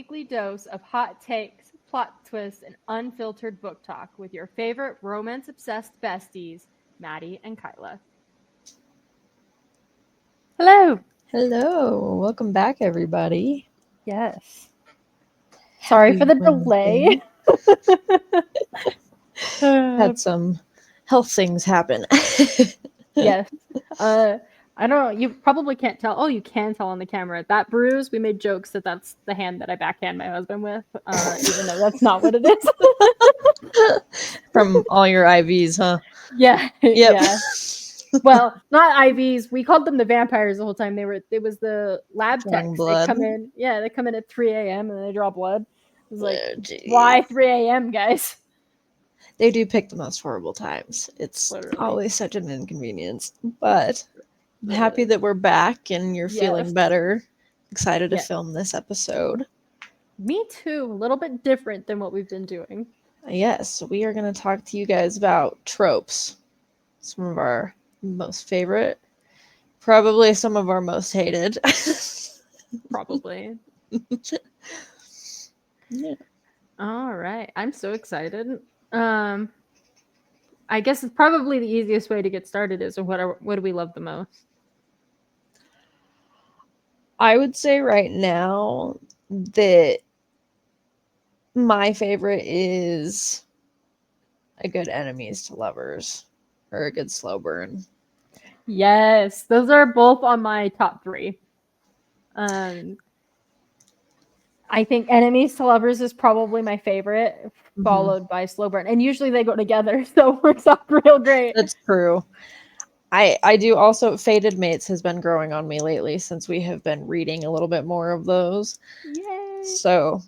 weekly dose of hot takes, plot twists, and unfiltered book talk with your favorite romance-obsessed besties, Maddie and Kyla. Hello. Hello, welcome back, everybody. Yes. Sorry for the delay. Had some health things happen. Yes. I don't know. You probably can't tell. Oh, you can tell on the camera. That bruise, we made jokes that that's the hand that I backhand my husband with, even though that's not what it is. From all your IVs, huh? Yeah. Yep. Yeah. Well, not IVs. We called them the vampires the whole time. It was the lab Drawing techs. blood. They come in at 3 a.m. and they draw blood. It was like, geez. why 3 a.m., guys? They do pick the most horrible times. It's Literally. always such an inconvenience. But I'm happy that we're back and you're feeling better. Excited to film this episode. Me too. A little bit different than what we've been doing. Yes, we are going to talk to you guys about tropes. Some of our most favorite, probably some of our most hated. Probably. Yeah. All right. I'm so excited. I guess it's probably the easiest way to get started is what do we love the most? I would say right now that my favorite is a good enemies to lovers or a good slow burn. Yes, those are both on my top 3. I think enemies to lovers is probably my favorite, followed by slow burn. And usually they go together, so it works out real great. That's true. I do also, Fated Mates has been growing on me lately since we have been reading a little bit more of those. Yay! So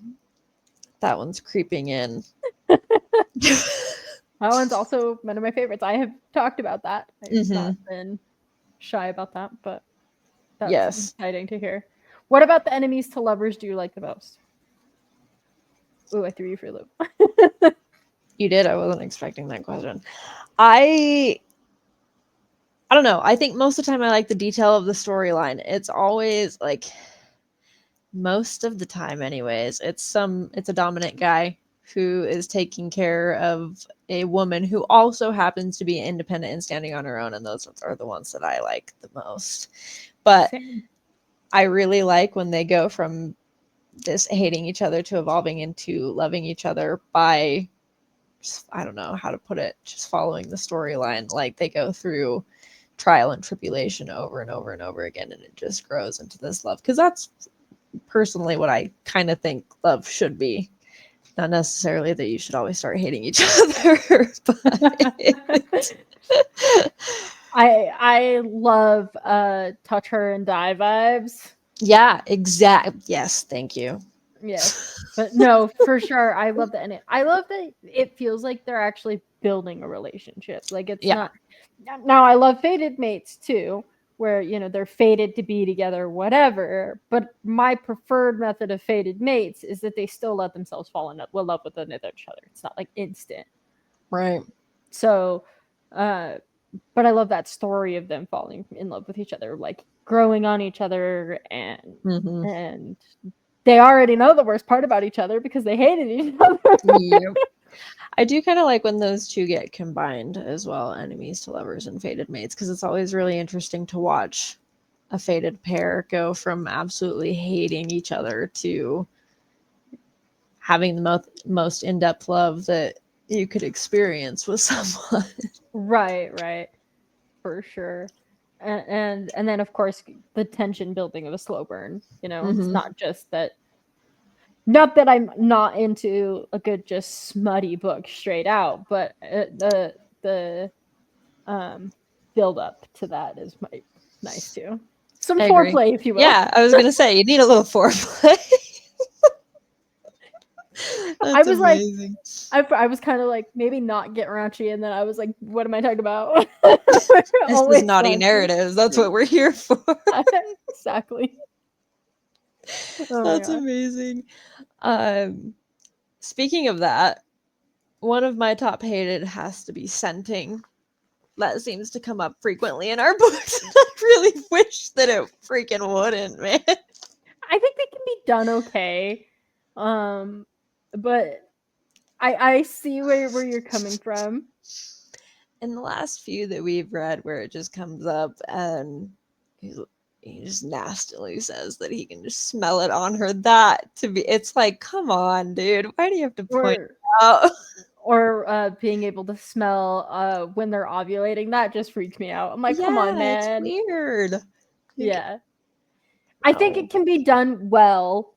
that one's creeping in. That one's also one of my favorites. I have talked about that. I've not been shy about that, but that's exciting to hear. What about the enemies to lovers do you like the most? Ooh, I threw you for a loop. You did? I wasn't expecting that question. I don't know. I think most of the time I like the detail of the storyline. It's always like, most of the time anyways, it's a dominant guy who is taking care of a woman who also happens to be independent and standing on her own, and those are the ones that I like the most. But same. I really like when they go from this hating each other to evolving into loving each other by, I don't know how to put it, just following the storyline. Like they go through trial and tribulation over and over and over again, and it just grows into this love, because that's personally what I kind of think love should be. Not necessarily that you should always start hating each other, but I love touch her and die vibes. Yeah, yes, thank you. Yes. But no, for sure. I love that. And I love that it feels like they're actually building a relationship. Like it's not. Now I love fated mates too, where they're fated to be together, whatever. But my preferred method of fated mates is that they still let themselves fall in love with each other. It's not like instant, right? So, but I love that story of them falling in love with each other, like growing on each other, and they already know the worst part about each other because they hated each other. Yep. I do kind of like when those two get combined as well, enemies to lovers and fated mates, because it's always really interesting to watch a fated pair go from absolutely hating each other to having the most in-depth love that you could experience with someone. Right. For sure. And then of course the tension building of a slow burn. It's not just that. Not that I'm not into a good, just smutty book straight out, but the build up to that is nice too. Some foreplay, if you will. Yeah, I was gonna say you need a little foreplay. I was amazing. I was kind of like, maybe not get raunchy, and then I was like, what am I talking about? This is naughty narratives. That's what we're here for. Exactly. That's amazing. Speaking of that, one of my top hated has to be scenting. That seems to come up frequently in our books. I really wish that it freaking wouldn't, man. I think they can be done okay. Um, but I see where you're coming from. In the last few that we've read where it just comes up and he just nastily says that he can just smell it on her, that to be, it's like, come on, dude, why do you have to point Or it out? being able to smell when they're ovulating, that just freaks me out. I'm like, come on, Yeah, it's man. weird. Like, Yeah. I think no. it can be done well,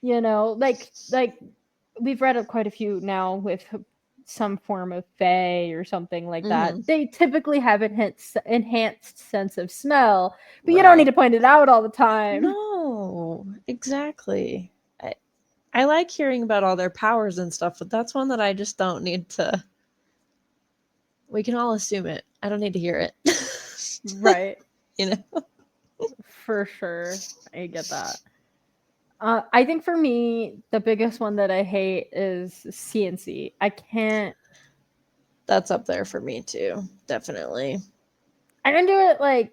like we've read quite a few now with some form of fae or something like that. Mm-hmm. They typically have enhanced sense of smell, but you don't need Right. to point it out all the time. No, exactly. I like hearing about all their powers and stuff, but that's one that I just don't need to. We can all assume it. I don't need to hear it. Right. You know? For sure. I get that. I think for me, the biggest one that I hate is CNC. I can't. That's up there for me too. Definitely. I can do it like.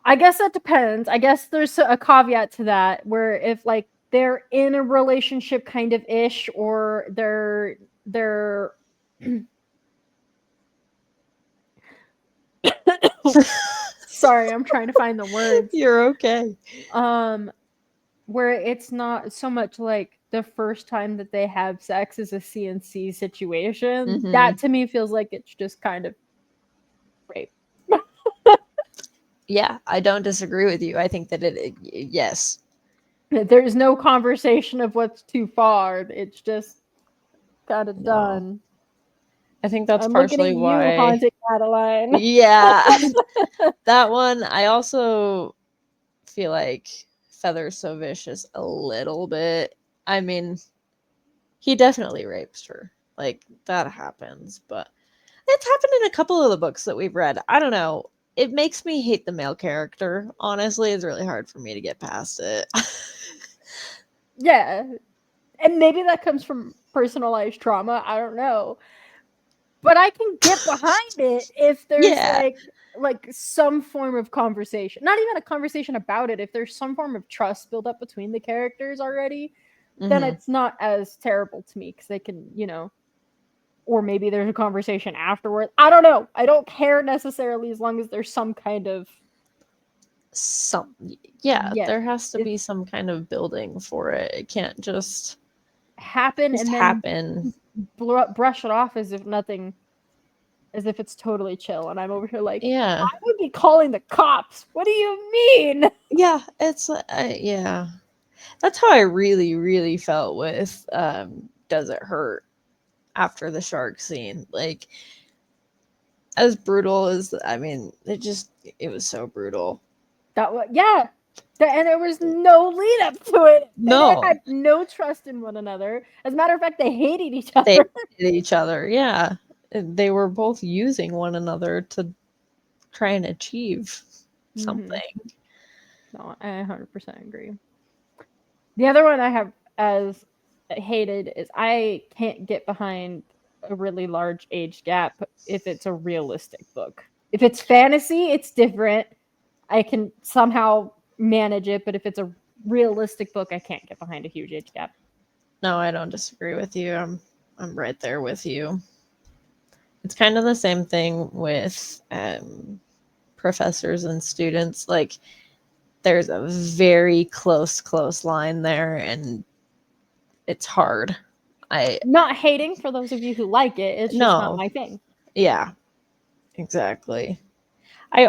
I guess that depends. I guess there's a caveat to that where if like they're in a relationship kind of ish, or they're sorry, I'm trying to find the words. You're okay. Um where it's not so much like the first time that they have sex is a CNC situation. Mm-hmm. That to me feels like it's just kind of rape. Yeah, I don't disagree with you. I think that yes. There's no conversation of what's too far. It's just kind of No. done. I think that's I'm looking at partially you, why. haunted Madeline. Yeah. That one, I also feel like Feather's so vicious a little bit. I mean, he definitely rapes her. Like, that happens, but it's happened in a couple of the books that we've read. I don't know. It makes me hate the male character. Honestly, it's really hard for me to get past it. Yeah. And maybe that comes from personalized trauma. I don't know. But I can get behind it if there's Yeah. like some form of conversation. Not even a conversation about it. If there's some form of trust built up between the characters already, then Hmm. it's not as terrible to me because they can, or maybe there's a conversation afterward. I don't know. I don't care necessarily as long as there's some kind of Some, yeah, yeah, there has to it be some kind of building for it. It can't happen just and then happen. brush it off as if nothing, as if it's totally chill. And I'm over here like, Yeah. I would be calling the cops. What do you mean? Yeah, it's yeah. That's how I really, really felt with Does It Hurt after the shark scene. Like, as brutal as, I mean, it was so brutal. That was, yeah. And there was no lead up to it. They No, had no trust in one another. As a matter of fact, they hated each they other. hated each other. Yeah. They were both using one another to try and achieve Mm-hmm. something. No, I 100% agree. The other one I have as hated is I can't get behind a really large age gap if it's a realistic book. If it's fantasy, it's different. I can somehow manage it, but if it's a realistic book, I can't get behind a huge age gap. No, I don't disagree with you. I'm right there with you. It's kind of the same thing with professors and students. Like, there's a very close line there, and it's hard. I Not hating for those of you who like it, it's just not No, my thing. yeah, exactly. I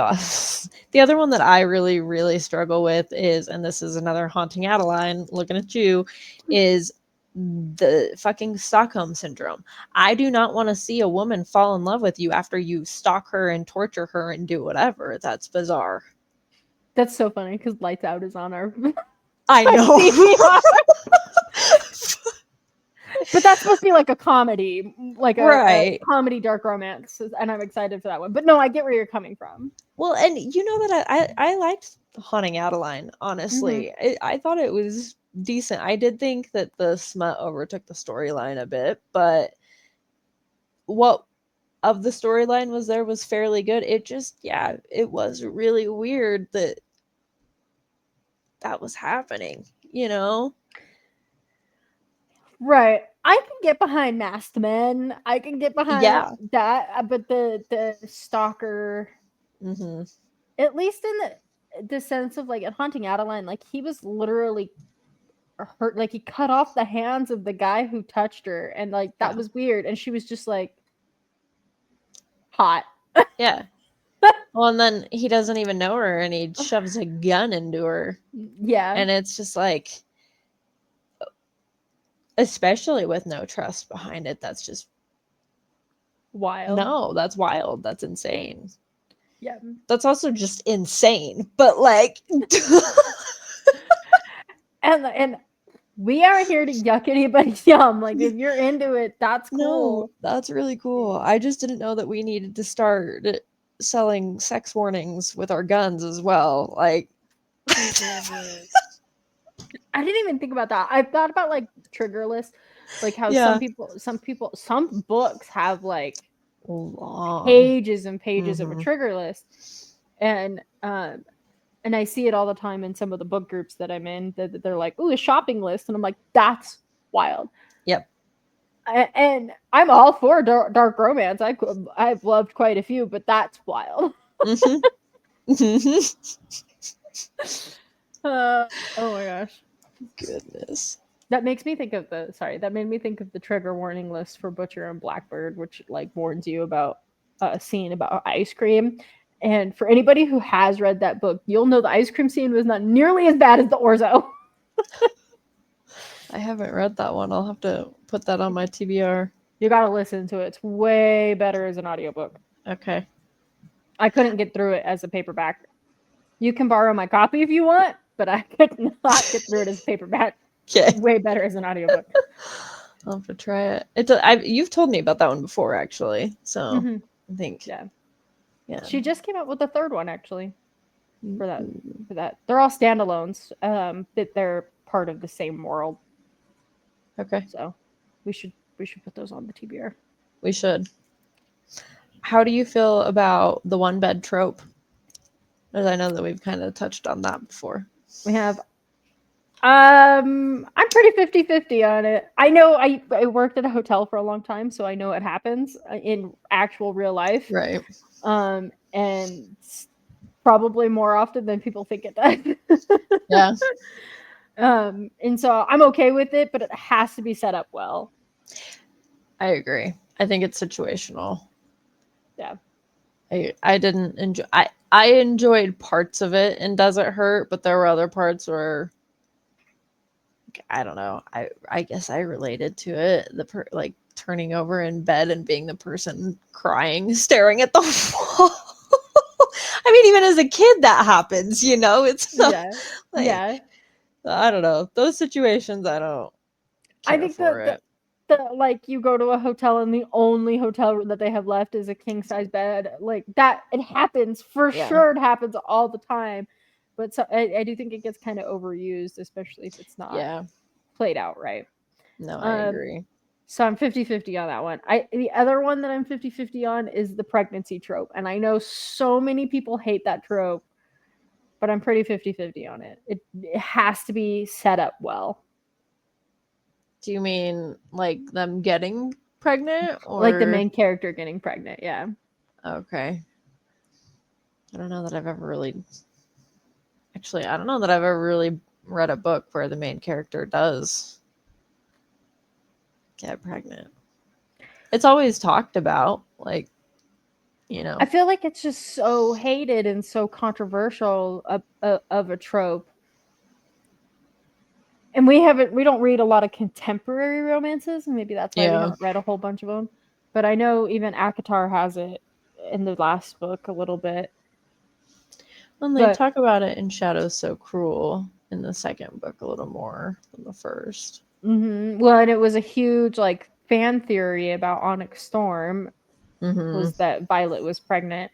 the other one that I really really struggle with is, and this is another haunting Adeline looking at you, is the fucking Stockholm syndrome. I do not want to see a woman fall in love with you after you stalk her and torture her and do whatever. That's bizarre. That's so funny because Lights Out is on our I know. DVR. But that's supposed to be like a comedy, like a Right. comedy dark romance, and I'm excited for that one. But no, I get where you're coming from. Well, and you know that I liked Haunting Adeline, Mm-hmm. honestly. I thought it was decent. I did think that the smut overtook the storyline a bit, but what of the storyline was there was fairly good. It just, yeah, it was really weird that that was happening, you know? Right. I can get behind masked men. I can get behind Yeah. that, but the stalker, Mm-hmm. at least in the sense of like in Haunting Adeline, like he was literally hurt, like he cut off the hands of the guy who touched her, and like that Yeah. was weird, and she was just like hot. Yeah. Well, and then he doesn't even know her and he shoves a gun into her. Yeah. And it's just like, especially with no trust behind it, that's just Wild. no, that's wild. That's insane. Yeah. That's also just insane. But like And we aren't here to yuck anybody's yum. Like if you're into it, that's no, cool. that's really cool. I just didn't know that we needed to start selling sex warnings with our guns as well. Like I didn't even think about that. I've thought about like trigger lists, like how Yeah. some books have like long pages and pages of a Mhm. trigger list, and I see it all the time in some of the book groups that I'm in. That they're like, "Ooh, a shopping list," and I'm like, "That's wild." Yep. And I'm all for dark romance. I've loved quite a few, but that's wild. Mhm. Mhm. Oh my gosh. Goodness. That makes me think of that made me think of the trigger warning list for Butcher and Blackbird, which like warns you about a scene about ice cream. And for anybody who has read that book, you'll know the ice cream scene was not nearly as bad as the orzo. I haven't read that one. I'll have to put that on my TBR. You gotta listen to it. It's way better as an audiobook. Okay. I couldn't get through it as a paperback. You can borrow my copy if you want, but I could not get through it as a paperback. Okay. Way better as an audiobook. I'll have to try it. You've told me about that one before, actually. So I think. Yeah. Yeah. She just came out with the third one actually. For that. They're all standalones. That they're part of the same world. Okay. So we should put those on the TBR. We should. How do you feel about the one bed trope? As I know that we've kind of touched on that before. We have I'm pretty 50-50 on it. I know I worked at a hotel for a long time, so I know it happens in actual real life. Right. And probably more often than people think it does. Yeah. And so I'm okay with it, but it has to be set up well. I agree. I think it's situational. Yeah. I didn't enjoy I enjoyed parts of it and Does It Hurt, but there were other parts where I don't know. I guess I related to it. Like turning over in bed and being the person crying, staring at the wall. I mean, even as a kid, that happens. You know, it's not, like, yeah. I don't know, those situations. I don't care I think for it. The like you go to a hotel and the only hotel room that they have left is a king size bed, like that. It happens for sure. It happens all the time, but so I do think it gets kind of overused, especially if it's not played out right. No, I agree. So I'm 50-50 on that one. The other one that I'm 50-50 on is the pregnancy trope, and I know so many people hate that trope, but I'm pretty 50-50 on it. It has to be set up well. Do you mean like them getting pregnant, or like the main character getting pregnant? Yeah. Okay. I don't know that I've ever really. Actually, I don't know that I've ever really read a book where the main character does get pregnant. It's always talked about, like, you know. I feel like it's just so hated and so controversial of a trope. And we don't read a lot of contemporary romances, and maybe that's why we haven't read a whole bunch of them. But I know even Akatar has it in the last book a little bit. And they talk about it in Shadows So Cruel in the second book a little more than the first. Mm-hmm. Well, and it was a huge like fan theory about Onyx Storm was that Violet was pregnant.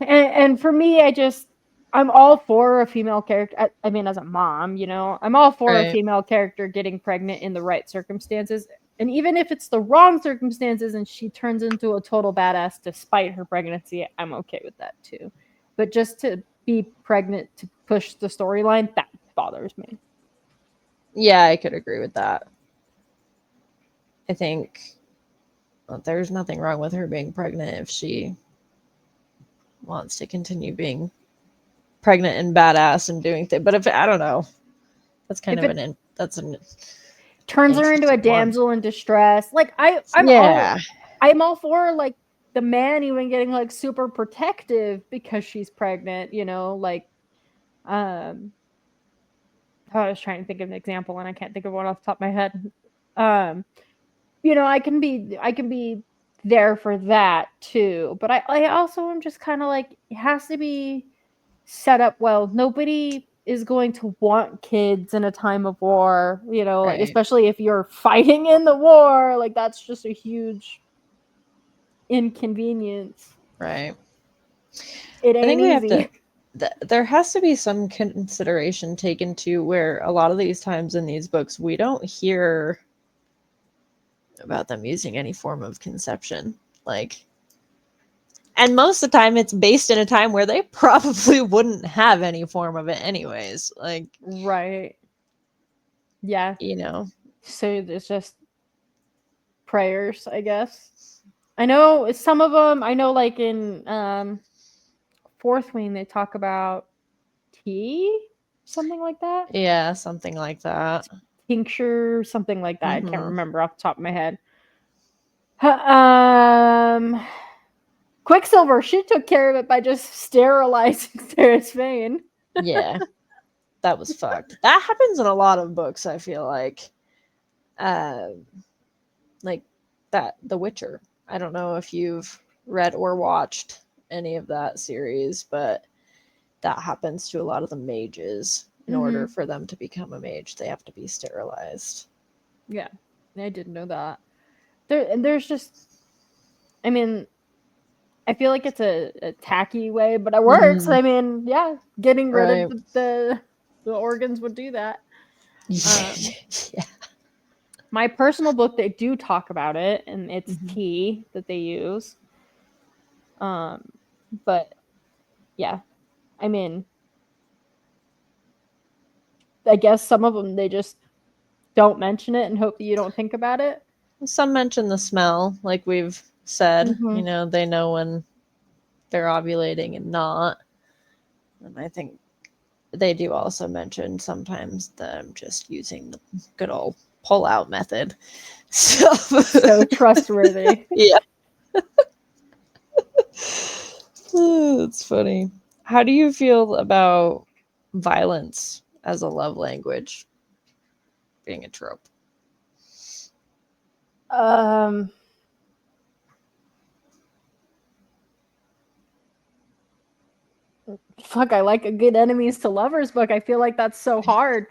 And for me, I'm all for a female character. I mean, as a mom, you know, I'm all for a female character getting pregnant in the right circumstances. And even if it's the wrong circumstances and she turns into a total badass despite her pregnancy, I'm okay with that too. But just to be pregnant to push the storyline, that bothers me. Yeah, I could agree with that. I think there's nothing wrong with her being pregnant if she wants to continue being pregnant and badass and doing things. But if I don't know, that's kind If of it that's an turns her into a interesting one. damsel in distress, like I'm all for like the man even getting like super protective because she's pregnant, you know, like I was trying to think of an example and I can't think of one off the top of my head. You know, I can be there for that too, but I also am just kind of like, it has to be set up well. Nobody is going to want kids in a time of war, you know, like Right. especially if you're fighting in the war, like that's just a huge inconvenience. Right. It I think ain't we have easy. to there has to be some consideration taken to where a lot of these times in these books we don't hear about them using any form of conception. Like, and most of the time it's based in a time where they probably wouldn't have any form of it anyways. Like, Right. Yeah. you know. So it's just prayers, I guess. I know some of them, I know like in Fourth Wing they talk about tea, something like that. Yeah, something like that. Tincture, something like that. I can't Mm-hmm. remember off the top of my head. Um, Quicksilver, she took care of it by just sterilizing Sarah's vein. Yeah, that was fucked. That happens in a lot of books, I feel like that The Witcher. I don't know if you've read or watched any of that series, but that happens to a lot of the mages. In order for them to become a mage, they have to be sterilized. Yeah, I didn't know that. There's just, I mean, I feel like it's a tacky way, but it works. Mm-hmm. I mean, yeah, getting rid Right. of the organs would do that. Yeah. My personal book, they do talk about it, and it's tea that they use. But yeah, I mean, I guess some of them they just don't mention it and hope that you don't think about it. Some mention the smell, like we've said. Mm-hmm. You know, they know when they're ovulating and not. And I think they do also mention sometimes them just using the good old pull out method. So trustworthy. Yeah. It's funny. How do you feel about violence as a love language being a trope? Fuck, I like a good enemies to lovers book. I feel like that's so hard.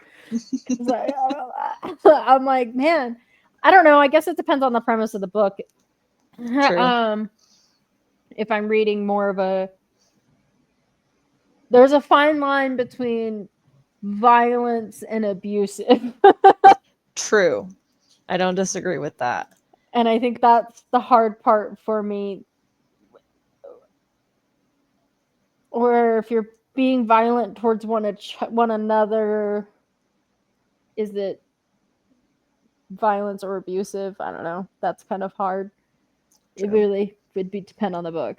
I'm like, man, I don't know. I guess it depends on the premise of the book. True. If I'm reading more of there's a fine line between violence and abusive. True. I don't disagree with that. And I think that's the hard part for me. Or if you're being violent towards one another, is it violence or abusive? I don't know. That's kind of hard. True. It really would depend on the book.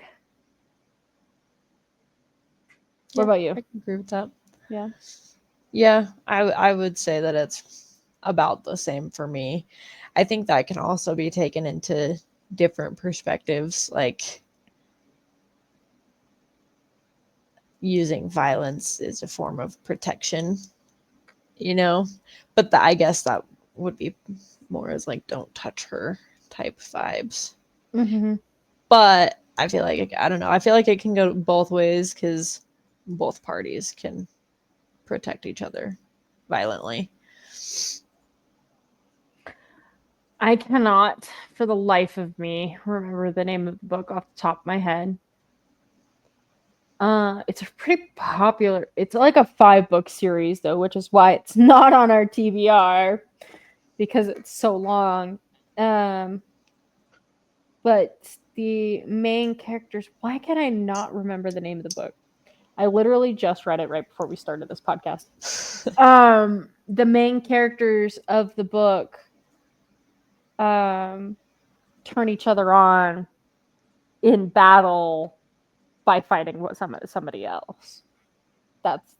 What about you? I can agree with that. Yeah. Yeah, I would say that it's about the same for me. I think that can also be taken into different perspectives, like using violence is a form of protection, you know? But I guess that would be more as like don't touch her type vibes. Mm-hmm. But I feel like, I don't know, I feel like it can go both ways because both parties can protect each other violently. I cannot, for the life of me, remember the name of the book off the top of my head. It's a pretty popular. It's like a 5-book series though, which is why it's not on our TBR because it's so long. But the main characters. Why can I not remember the name of the book? I literally just read it right before we started this podcast. The main characters of the book turn each other on in battle by fighting somebody else. That's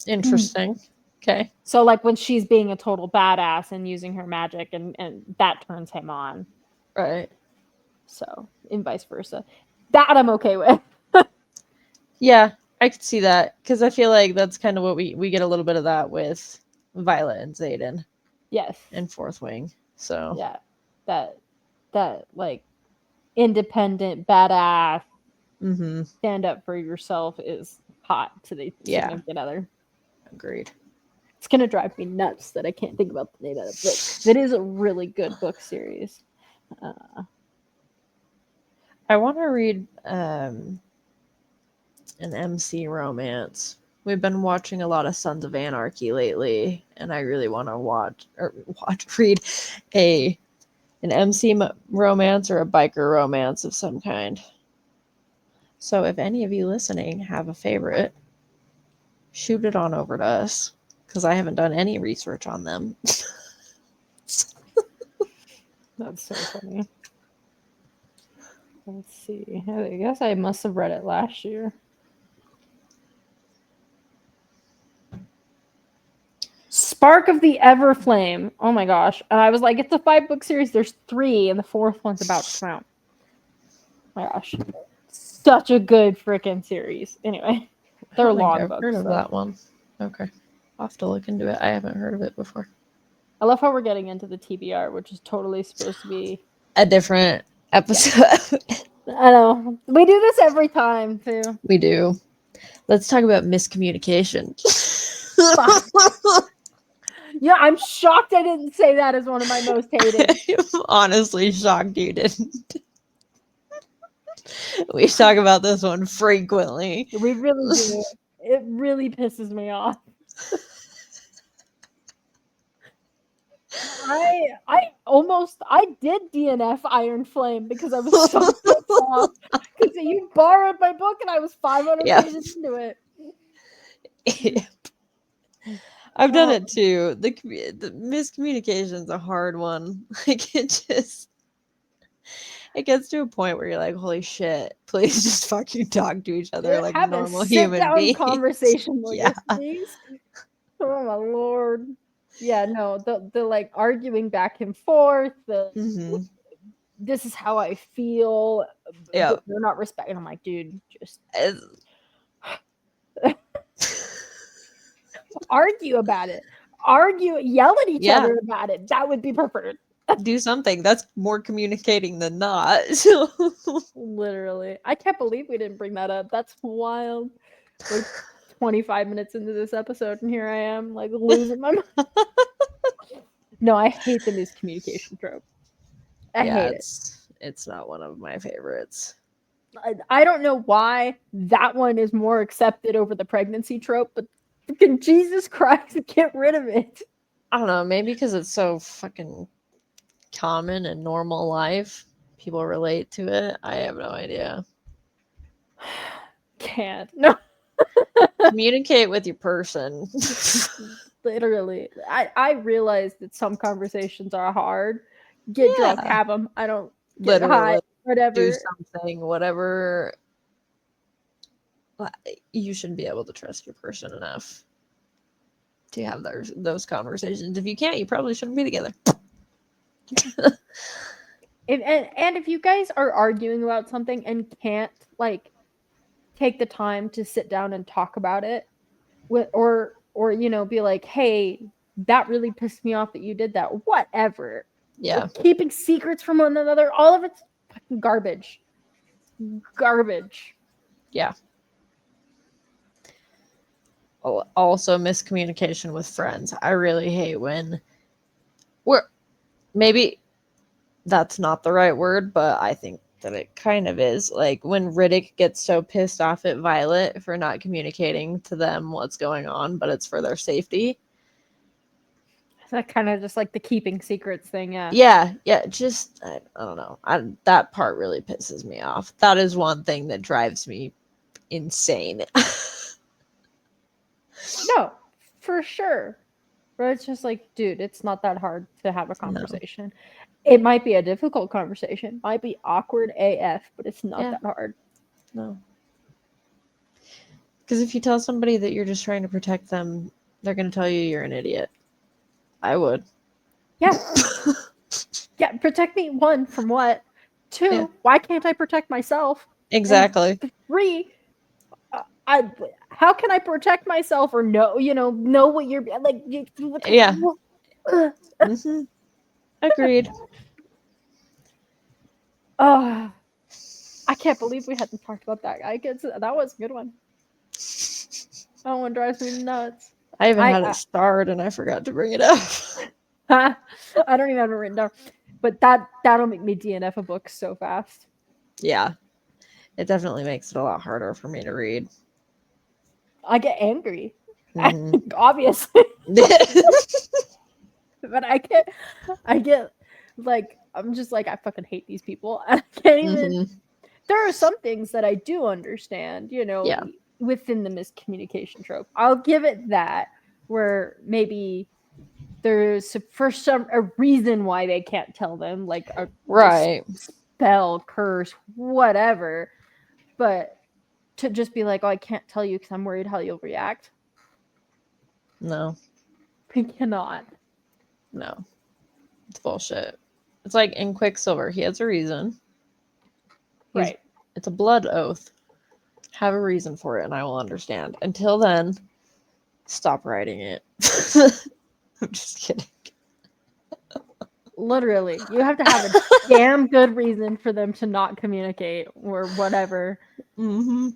interesting. Okay. So like when she's being a total badass and using her magic and that turns him on. Right. So, and vice versa. That I'm okay with. Yeah, I could see that because I feel like that's kind of what we get a little bit of that with Violet and Xaden. Yes. And Fourth Wing. So yeah, that like independent badass stand up for yourself is hot to the significant other. Agreed. It's gonna drive me nuts that I can't think about the name of the book. It is a really good book series. I want to read an MC romance. We've been watching a lot of Sons of Anarchy lately, and I really want to read an MC romance or a biker romance of some kind. So if any of you listening have a favorite, shoot it on over to us, because I haven't done any research on them. That's so funny. Let's see. I guess I must have read it last year. Spark of the Everflame. Oh my gosh. And I was like, it's a 5-book series. There's 3, and the 4th one's about to come out. Oh my gosh. Such a good freaking series. Anyway, they're long books. I've heard of that one. Okay. I'll have to look into it. I haven't heard of it before. I love how we're getting into the TBR, which is totally supposed to be a different episode. Yeah. I know. We do this every time, too. We do. Let's talk about miscommunication. Yeah, I'm shocked I didn't say that as one of my most hated. I'm honestly shocked you didn't. We talk about this one frequently. We really do. It really pisses me off. I did DNF Iron Flame because I was so pissed off because you borrowed my book and I was 500 pages into it. I've done it too. The miscommunication is a hard one. Like it gets to a point where you're like, holy shit, please just fucking talk to each other like normal human beings. Conversation like this, please. Oh my lord. Yeah, no, the like arguing back and forth, this is how I feel. Yeah. They're not respecting. I'm like, dude, just argue about it. Yell at each other about it. That would be preferred. Do something. That's more communicating than not. Literally. I can't believe we didn't bring that up. That's wild. Like 25 minutes into this episode, and here I am, like, losing my mind. No, I hate the miscommunication trope. I hate it. It's not one of my favorites. I don't know why that one is more accepted over the pregnancy trope, but fucking Jesus Christ, get rid of it. I don't know. Maybe because it's so fucking common in normal life. People relate to it. I have no idea. Can't. No. Communicate with your person. Literally. I realize that some conversations are hard. Get drunk, have them. I don't get high, whatever. Do something, whatever. You should be able to trust your person enough to have those conversations. If you can't, you probably shouldn't be together. And if you guys are arguing about something and can't like take the time to sit down and talk about it, or you know, be like, hey, that really pissed me off that you did that, whatever. Yeah. Like, keeping secrets from one another, all of it's fucking garbage. Yeah. Also, miscommunication with friends. I really hate when maybe that's not the right word, but I think that it kind of is. Like when Riddick gets so pissed off at Violet for not communicating to them what's going on, but it's for their safety. That kind of just like the keeping secrets thing, yeah. Yeah. Just I don't know. That part really pisses me off. That is one thing that drives me insane. No, for sure. But it's just like, dude, it's not that hard to have a conversation. No. It might be a difficult conversation, might be awkward AF, but it's not that hard. No. Because if you tell somebody that you're just trying to protect them, they're going to tell you you're an idiot. I would. Yeah. Yeah, protect me, 1, from what? 2, why can't I protect myself? Exactly. And 3, how can I protect myself or know what you're like? Yeah. Mm-hmm. Agreed. Oh, I can't believe we hadn't talked about that. That was a good one. That one drives me nuts. I even had it starred and I forgot to bring it up. I don't even have it written down. But that'll make me DNF a book so fast. Yeah. It definitely makes it a lot harder for me to read. I get angry. Obviously. But I get like, I'm just like, I fucking hate these people. I can't even. There are some things that I do understand, within the miscommunication trope. I'll give it that, where maybe there's a reason why they can't tell them, like a spell, curse, whatever. But to just be like, oh, I can't tell you because I'm worried how you'll react. No. We cannot. No. It's bullshit. It's like in Quicksilver, he has a reason. Right. It's a blood oath. Have a reason for it and I will understand. Until then, stop writing it. I'm just kidding. Literally, you have to have a damn good reason for them to not communicate or whatever. And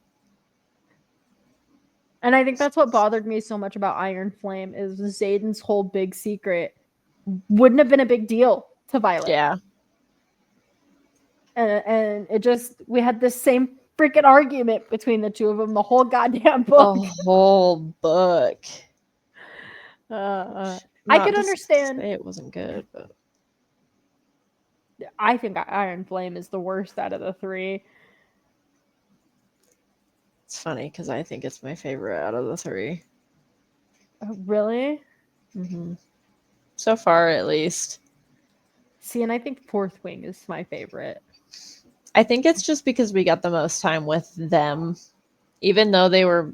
I think that's what bothered me so much about Iron Flame is Xaden's whole big secret wouldn't have been a big deal to Violet. Yeah. And it just, we had this same freaking argument between the two of them the whole goddamn book. The whole book. I could understand. It wasn't good, but I think Iron Flame is the worst out of the 3. It's funny because I think it's my favorite out of the 3. Really? So far, at least. See, and I think Fourth Wing is my favorite. I think it's just because we got the most time with them, even though they were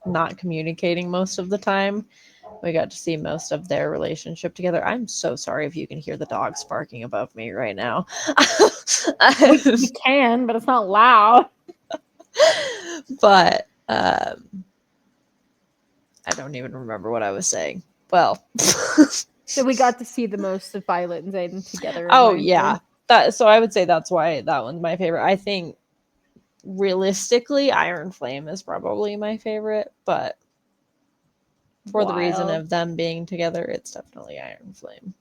not communicating most of the time. We got to see most of their relationship together. I'm so sorry if you can hear the dogs barking above me right now. We can, but it's not loud. But I don't even remember what I was saying. Well, so we got to see the most of Violet and Xaden together. Oh yeah, so I would say that's why that one's my favorite. I think realistically, Iron Flame is probably my favorite, but for the reason of them being together, it's definitely Iron Flame.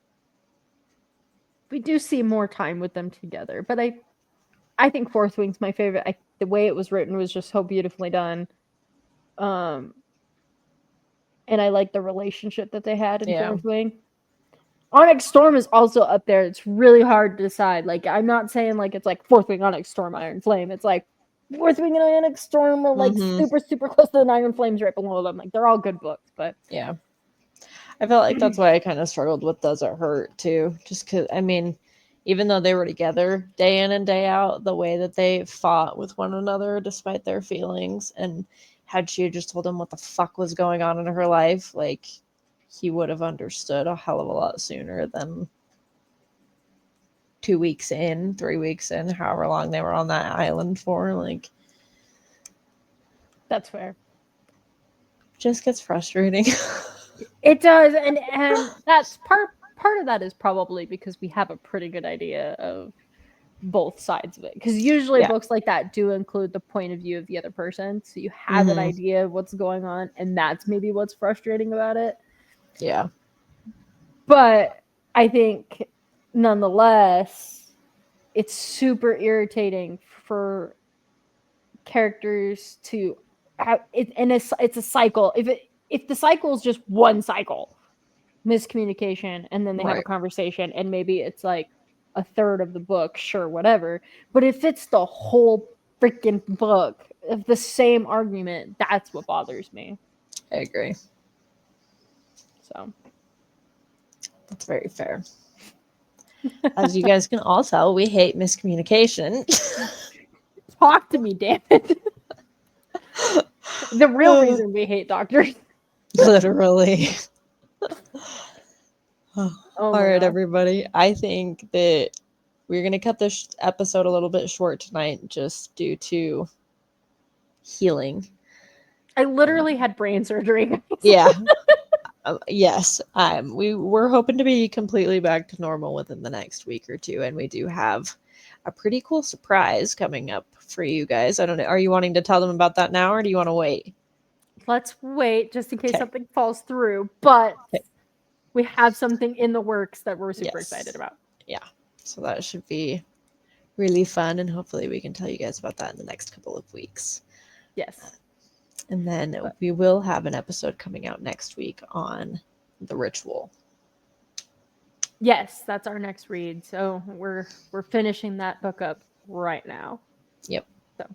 We do see more time with them together, but I think Fourth Wing's my favorite. The way it was written was just so beautifully done. And I like the relationship that they had in Fourth Wing. Onyx Storm is also up there. It's really hard to decide. Like, I'm not saying like it's like Fourth Wing, Onyx Storm, Iron Flame. It's like Fourth Wing and Onyx Storm are like super, super close to the Iron Flames right below them. Like, they're all good books, but yeah. I felt like that's why I kind of struggled with Does It Hurt too. Just because, I mean, even though they were together day in and day out, the way that they fought with one another despite their feelings, and had she just told him what the fuck was going on in her life, like, he would have understood a hell of a lot sooner than 2 weeks in, 3 weeks in, however long they were on that island for. Like, that's fair. Just gets frustrating. It does, and that's part of that is probably because we have a pretty good idea of both sides of it. Because usually books like that do include the point of view of the other person, so you have an idea of what's going on, and that's maybe what's frustrating about it. Yeah. But I think nonetheless, it's super irritating for characters to have it, and it's a cycle. If the cycle is just one cycle, miscommunication, and then they have a conversation, and maybe it's like a third of the book, sure, whatever. But if it's the whole freaking book, of the same argument. That's what bothers me. I agree. So That's very fair. As you guys can all tell, we hate miscommunication. talk to me, damn it. The real reason we hate doctors. Literally. Oh All my right, God. everybody. I think that we're going to cut this episode a little bit short tonight just due to healing. I literally had brain surgery, guys. Yeah. Yes. We were hoping to be completely back to normal within the next week or two, and we do have a pretty cool surprise coming up for you guys. I don't know. Are you wanting to tell them about that now, or do you want to wait? Let's wait just in case Okay. something falls through. But Okay. we have something in the works that we're super Yes. excited about. Yeah. So that should be really fun, and hopefully we can tell you guys about that in the next couple of weeks. Yes. And then we will have an episode coming out next week on the ritual. Yes, that's our next read. So we're finishing that book up right now. Yep. So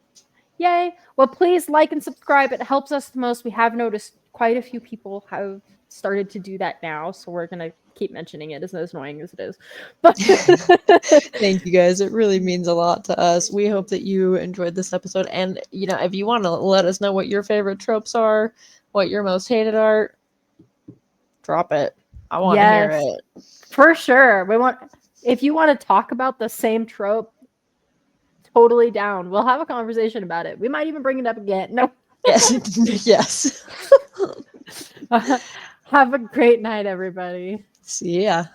yay. Well, please like and subscribe. It helps us the most. We have noticed quite a few people have started to do that now. So we're going to keep mentioning it, as annoying as it is. But thank you guys. It really means a lot to us. We hope that you enjoyed this episode. And, you know, if you want to let us know what your favorite tropes are, what your most hated are, drop it. I want to hear it. For sure. If you want to talk about the same trope, totally down. We'll have a conversation about it. We might even bring it up again. No. Yes. Yes. Have a great night, everybody. See ya.